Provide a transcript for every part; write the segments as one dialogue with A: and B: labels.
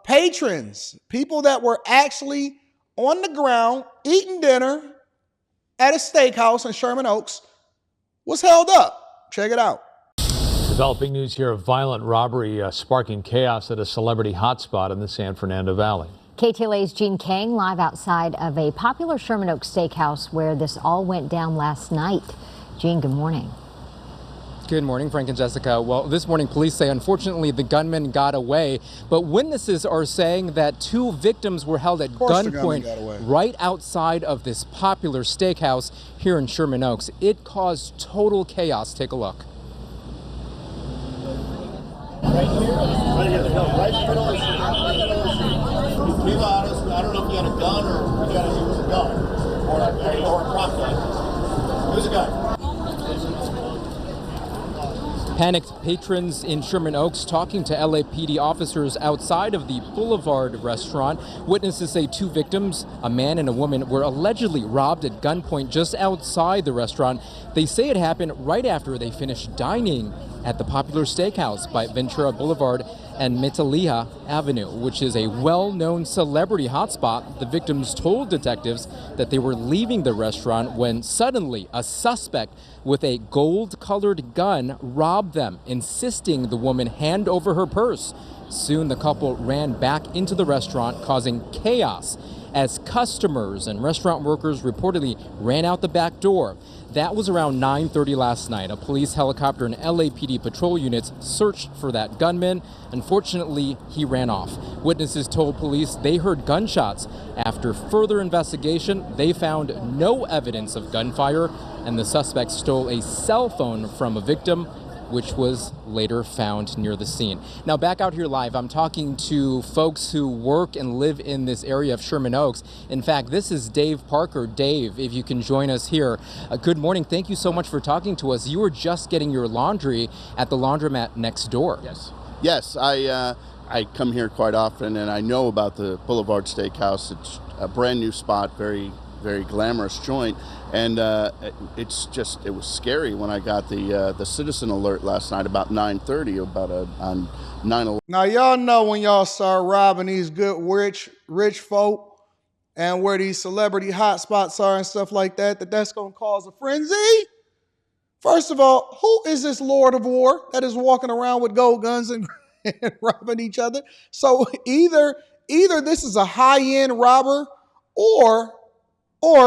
A: patrons, people that were actually on the ground eating dinner at a steakhouse in Sherman Oaks, was held up. Check it out.
B: Developing news here of violent robbery sparking chaos at a celebrity hotspot in the San Fernando Valley.
C: KTLA's Gene Kang live outside of a popular Sherman Oaks steakhouse where this all went down last night. Gene, good morning.
D: Good morning, Frank and Jessica. Well, this morning police say unfortunately the gunman got away, but witnesses are saying that two victims were held at gunpoint right outside of this popular steakhouse here in Sherman Oaks. It caused total chaos. Take a look.
E: Right here, right in the middle of the street. Be honest, I don't know if you got a gun or you got to use a gun or a prop gun. Use a gun.
D: Panicked patrons in Sherman Oaks talking to LAPD officers outside of the Boulevard restaurant. Witnesses say two victims, a man and a woman, were allegedly robbed at gunpoint just outside the restaurant. They say it happened right after they finished dining at the popular steakhouse by Ventura Boulevard and Metalija Avenue, which is a well-known celebrity hotspot. The victims told detectives that they were leaving the restaurant when suddenly a suspect with a gold-colored gun robbed them, insisting the woman hand over her purse. Soon the couple ran back into the restaurant, causing chaos as customers and restaurant workers reportedly ran out the back door. That was around 9:30 last night. A police helicopter and LAPD patrol units searched for that gunman. Unfortunately, he ran off. Witnesses told police they heard gunshots. After further investigation, they found no evidence of gunfire, and the suspect stole a cell phone from a victim, which was later found near the scene. Now back out here live, I'm talking to folks who work and live in this area of Sherman Oaks. In fact, this is Dave Parker. Dave, if you can join us here. Good morning. Thank you so much for talking to us. You were just getting your laundry at the laundromat next door.
E: Yes, I come here quite often, and I know about the Boulevard Steakhouse. It's a brand new spot, very glamorous joint, and it was scary when I got the citizen alert last night about 9:30 on 9/11.
A: Now y'all know when y'all start robbing these good rich folk and where these celebrity hotspots are and stuff like that, that's gonna cause a frenzy. First of all, who is this Lord of War that is walking around with gold guns and robbing each other? So either this is a high-end robber or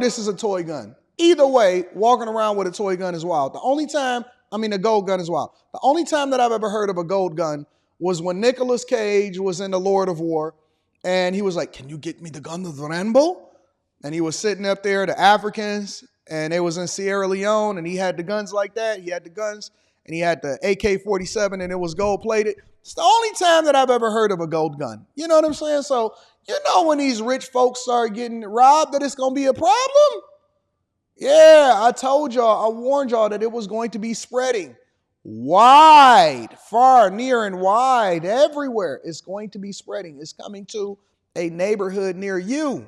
A: this is a toy gun. Either way, walking around with a toy gun is wild. A gold gun is wild. The only time that I've ever heard of a gold gun was when Nicolas Cage was in The Lord of War, and he was like, "Can you get me the gun of Rambo?" And he was sitting up there, the Africans, and they was in Sierra Leone, and he had the guns like that. He had the guns, and he had the AK-47, and it was gold-plated. It's the only time that I've ever heard of a gold gun. You know what I'm saying? So, you know when these rich folks start getting robbed that it's going to be a problem? Yeah, I told y'all, I warned y'all that it was going to be spreading wide, far, near, and wide, everywhere. It's going to be spreading. It's coming to a neighborhood near you.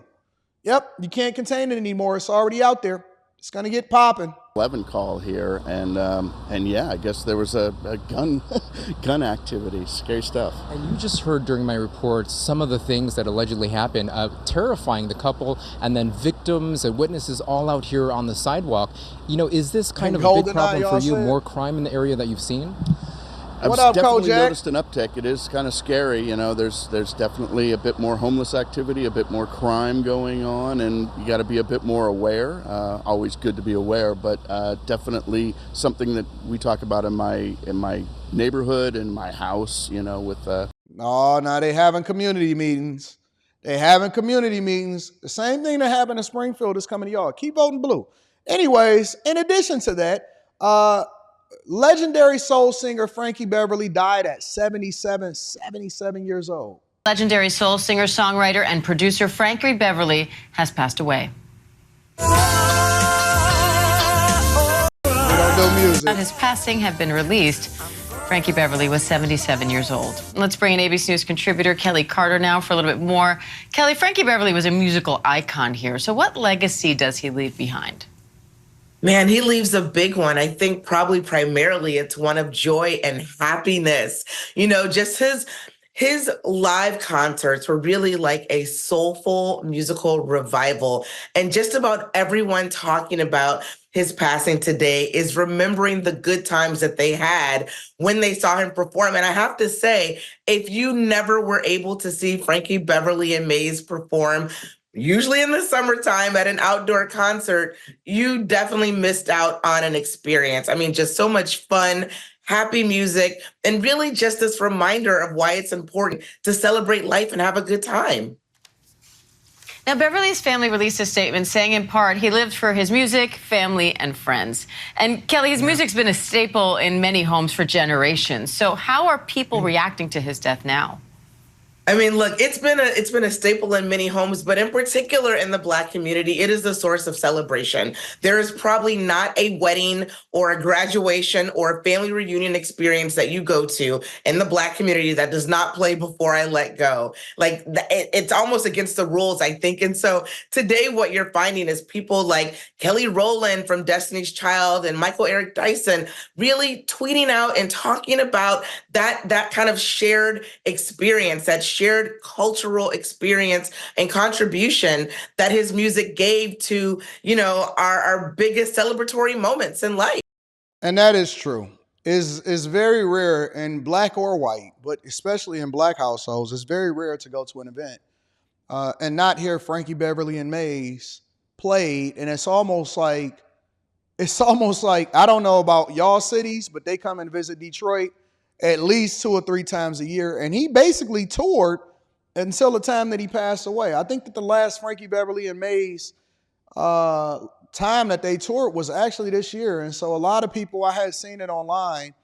A: Yep, you can't contain it anymore. It's already out there. It's going to get popping.
E: 11 call here, and yeah, I guess there was a gun activity. Scary stuff.
D: And you just heard during my report some of the things that allegedly happened, terrifying the couple, and then victims and witnesses all out here on the sidewalk. You know, is this kind of a big problem for you? More crime in the area that you've seen?
E: I've definitely noticed an uptick. It is kind of scary. You know, there's definitely a bit more homeless activity, a bit more crime going on, and you got to be a bit more aware. Always good to be aware, but definitely something that we talk about in my neighborhood, in my house. You know, with
A: No, now they having community meetings. The same thing that happened in Springfield is coming to y'all. Keep voting blue. Anyways, in addition to that, legendary soul singer Frankie Beverly died at 77 years old.
F: Legendary soul singer, songwriter, and producer Frankie Beverly has passed away.
A: We don't do music.
F: His passing have been released. Frankie Beverly was 77 years old. Let's bring in ABC News contributor Kelly Carter now for a little bit more. Kelly, Frankie Beverly was a musical icon here. So what legacy does he leave behind?
G: Man, he leaves a big one. I think probably primarily it's one of joy and happiness. You know, just his live concerts were really like a soulful musical revival. And just about everyone talking about his passing today is remembering the good times that they had when they saw him perform. And I have to say, if you never were able to see Frankie Beverly and Maze perform, usually in the summertime at an outdoor concert, you definitely missed out on an experience. I mean, just so much fun, happy music, and really just this reminder of why it's important to celebrate life and have a good time.
F: Now, Beverly's family released a statement saying, in part, he lived for his music, family, and friends. And Kelly, his music's been a staple in many homes for generations. So how are people reacting to his death now?
G: I mean, look, it's been a staple in many homes, but in particular in the Black community, it is the source of celebration. There is probably not a wedding or a graduation or a family reunion experience that you go to in the Black community that does not play Before I Let Go. Like, it's almost against the rules, I think. And so today what you're finding is people like Kelly Rowland from Destiny's Child and Michael Eric Dyson really tweeting out and talking about that kind of shared experience, that shared cultural experience and contribution that his music gave to, our biggest celebratory moments in life.
A: And that is true. Is very rare in Black or white, but especially in Black households, it's very rare to go to an event and not hear Frankie Beverly and Maze played. And it's almost like, I don't know about y'all cities, but they come and visit Detroit at least 2 or 3 times a year. And he basically toured until the time that he passed away. I think that the last Frankie Beverly and Maze time that they toured was actually this year. And so a lot of people, I had seen it online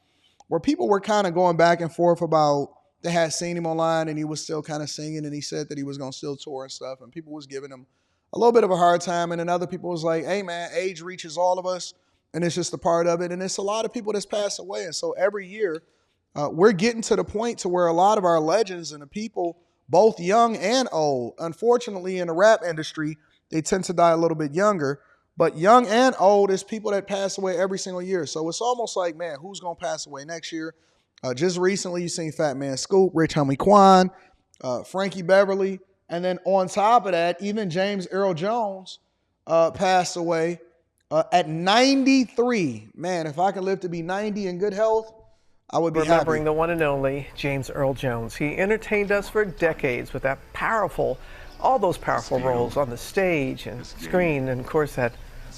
A: where people were kind of going back and forth about, they had seen him online and he was still kind of singing and he said that he was going to still tour and stuff. And people was giving him a little bit of a hard time. And then other people was like, hey man, age reaches all of us and it's just a part of it. And it's a lot of people that's passed away. And so every year we're getting to the point to where a lot of our legends and the people, both young and old, unfortunately in the rap industry, they tend to die a little bit younger, but young and old is people that pass away every single year. So it's almost like, man, who's going to pass away next year? Just recently, you seen Fat Man Scoop, Rich Homie Quan, Frankie Beverly, and then on top of that, even James Earl Jones passed away at 93. Man, if I could live to be 90 in good health, I would be
H: remembering
A: happy.
H: The one and only James Earl Jones. He entertained us for decades with all those powerful roles on the stage and screen, and of course that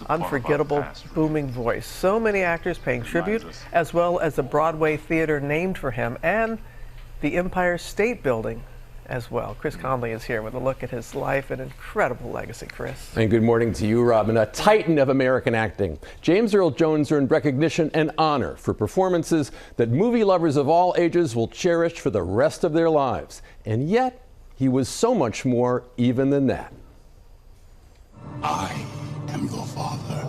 H: unforgettable booming voice. So many actors paying tribute, as well as the Broadway theater named for him and the Empire State Building as well. Chris Conley is here with a look at his life and incredible legacy. Chris.
I: And good morning to you, Robin. A titan of American acting, James Earl Jones earned recognition and honor for performances that movie lovers of all ages will cherish for the rest of their lives. And yet, he was so much more even than that.
J: I am your father.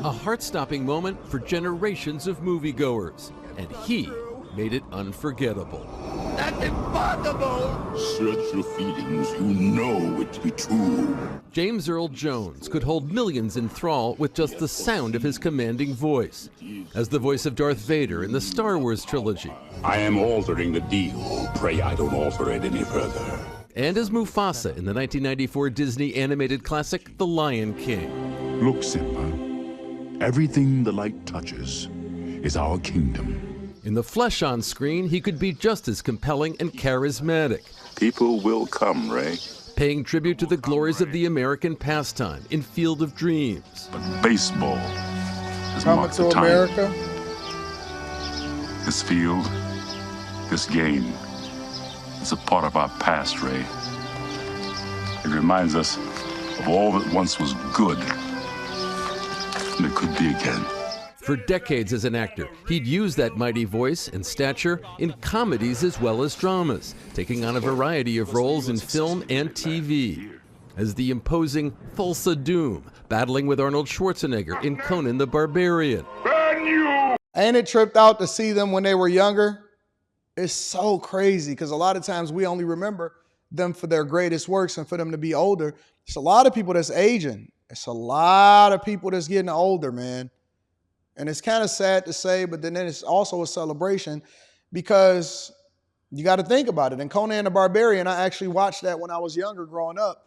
K: A heart-stopping moment for generations of moviegoers, and he made it unforgettable.
J: That's impossible! Search your feelings, you know it to be true.
K: James Earl Jones could hold millions in thrall with just the sound of his commanding voice. As the voice of Darth Vader in the Star Wars trilogy.
J: I am altering the deal. Pray I don't alter it any further.
K: And as Mufasa in the 1994 Disney animated classic, The Lion King.
J: Look, Simba, everything the light touches is our kingdom.
K: In the flesh on screen, he could be just as compelling and charismatic.
J: People will come, Ray.
K: Paying tribute to the glories of the American pastime in Field of Dreams.
J: But baseball has
A: Coming
J: marked
A: to
J: the time.
A: America.
J: This field, this game, is a part of our past, Ray. It reminds us of all that once was good, and it could be again.
K: For decades as an actor, he'd used that mighty voice and stature in comedies as well as dramas, taking on a variety of roles in film and TV. As the imposing Thulsa Doom, battling with Arnold Schwarzenegger in Conan the Barbarian.
A: Ain't it tripped out to see them when they were younger? It's so crazy because a lot of times we only remember them for their greatest works, and for them to be older, it's a lot of people that's aging. It's a lot of people that's getting older, man. And it's kind of sad to say, but then it's also a celebration because You got to think about it. And Conan the Barbarian, I actually watched that when I was younger growing up.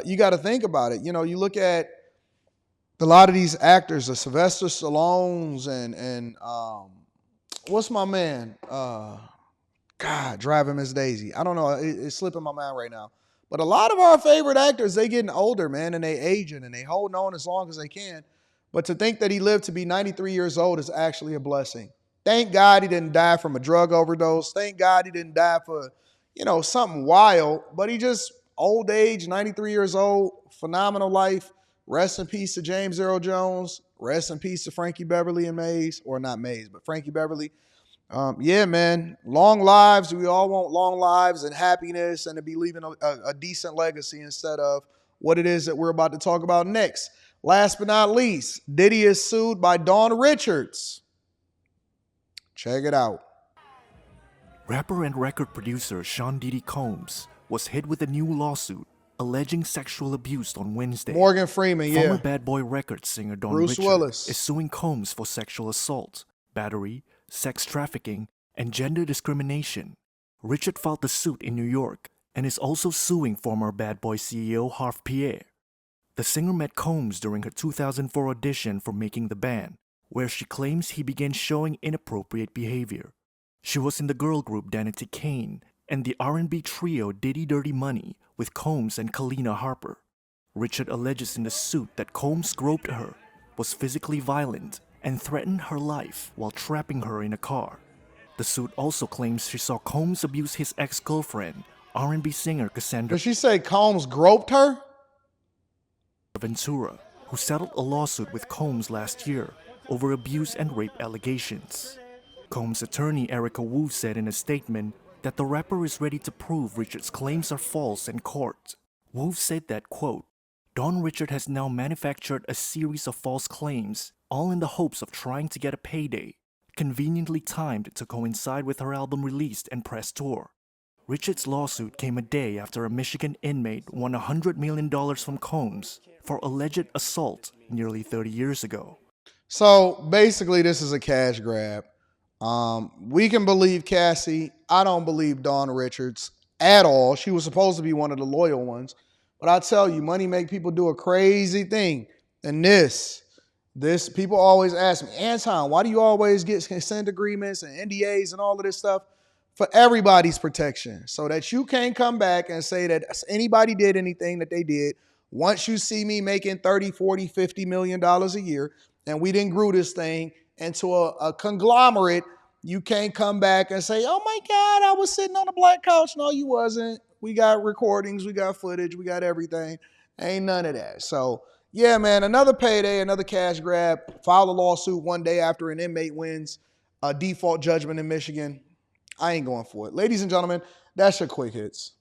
A: You got to think about it. You know, you look at a lot of these actors, the Sylvester Stallones and what's my man? God, Driving Miss Daisy. I don't know. It's slipping my mind right now. But a lot of our favorite actors, they getting older, man, and they aging, and they holding on as long as they can. But to think that he lived to be 93 years old is actually a blessing. Thank God he didn't die from a drug overdose. Thank God he didn't die for, something wild. But he just, old age, 93 years old, phenomenal life. Rest in peace to James Earl Jones. Rest in peace to Frankie Beverly and Mays. Or not Mays, but Frankie Beverly. Yeah, man. Long lives. We all want long lives and happiness and to be leaving a decent legacy instead of what it is that we're about to talk about next. Last but not least, Diddy is sued by Dawn Richards. Check it out.
L: Rapper and record producer Sean Diddy Combs was hit with a new lawsuit alleging sexual abuse on Wednesday.
A: Morgan Freeman,
L: Former Bad Boy Records singer Dawn
A: Bruce
L: Richards
A: Willis
L: is suing Combs for sexual assault, battery, sex trafficking, and gender discrimination. Richard filed the suit in New York and is also suing former Bad Boy CEO Harv Pierre. The singer met Combs during her 2004 audition for Making the Band, where she claims he began showing inappropriate behavior. She was in the girl group Danity Kane and the R&B trio Diddy Dirty Money with Combs and Kalina Harper. Richard alleges in the suit that Combs groped her, was physically violent, and threatened her life while trapping her in a car. The suit also claims she saw Combs abuse his ex-girlfriend, R&B singer Cassandra.
A: Did she say Combs groped her?
L: Ventura, who settled a lawsuit with Combs last year over abuse and rape allegations. Combs' attorney Erica Wu said in a statement that the rapper is ready to prove Richard's claims are false in court. Wu said that, quote, Dawn Richard has now manufactured a series of false claims, all in the hopes of trying to get a payday, conveniently timed to coincide with her album release and press tour. Richard's lawsuit came a day after a Michigan inmate won $100 million from Combs for alleged assault nearly 30 years ago.
A: So basically, this is a cash grab. We can believe Cassie. I don't believe Dawn Richards at all. She was supposed to be one of the loyal ones. But I tell you, money make people do a crazy thing. And this people always ask me, Anton, why do you always get consent agreements and NDAs and all of this stuff? For everybody's protection, so that you can't come back and say that anybody did anything that they did. Once you see me making $30, $40, $50 million a year, and we didn't grow this thing into a conglomerate, you can't come back and say, oh my God, I was sitting on a black couch. No, you wasn't. We got recordings, we got footage, we got everything. Ain't none of that. So yeah, man, another payday, another cash grab. File a lawsuit one day after an inmate wins a default judgment in Michigan. I ain't going for it. Ladies and gentlemen, that's your quick hits.